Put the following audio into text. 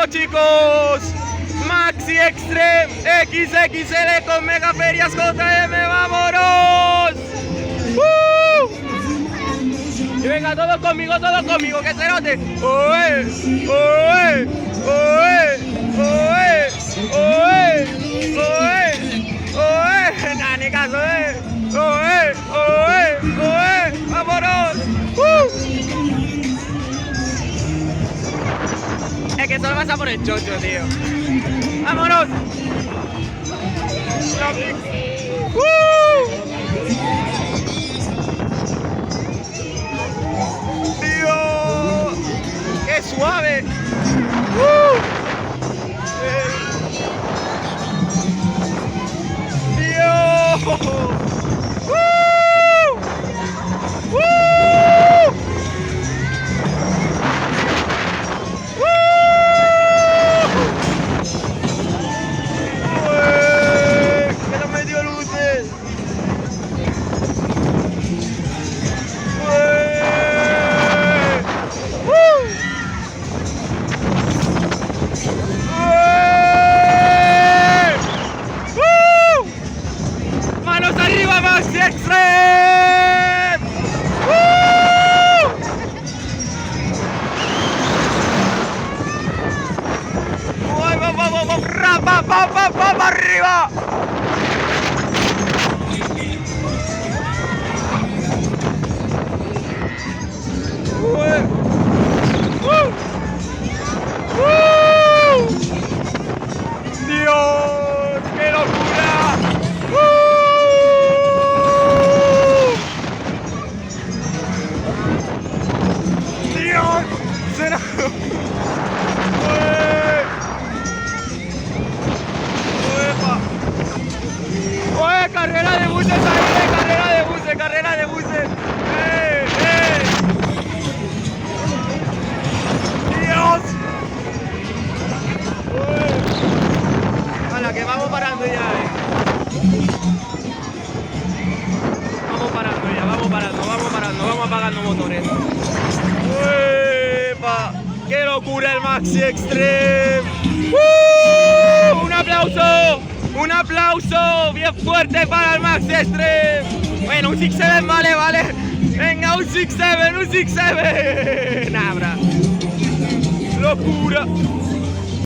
¡Vamos, chicos! Maxi Extreme XXL con Mega Ferias JM, ¡vámonos! Y venga, todos conmigo, que se note. ¡Oe! ¡Oe! ¡Oe! ¡Oe! ¡Oe! ¡Oe! ¡Oe! Nada, ni caso, ¡Oe! ¡Oe! ¡Oe! ¡Vámonos! Es que solo pasa por el chocho, tío. ¡Vámonos! ¡Tío! ¡Qué suave! ¡Tío! ¡Manos arriba, Maxi Extreme! ¡Vamos arriba! ¡Dios! ¡Qué locura! ¡Dios! ¡Será! ¡Oye! ¡Carrera de buses ahí! ¡Carrera de buses! ¡Dios! ¡Hala, que vamos parando ya! Vamos apagando motores. ¡Epa! ¡Qué locura el Maxi Extreme! ¡Un aplauso bien fuerte para el Maxi Extreme! Bueno, un 6-7 vale. Venga, un 6-7. Nabra. Locura.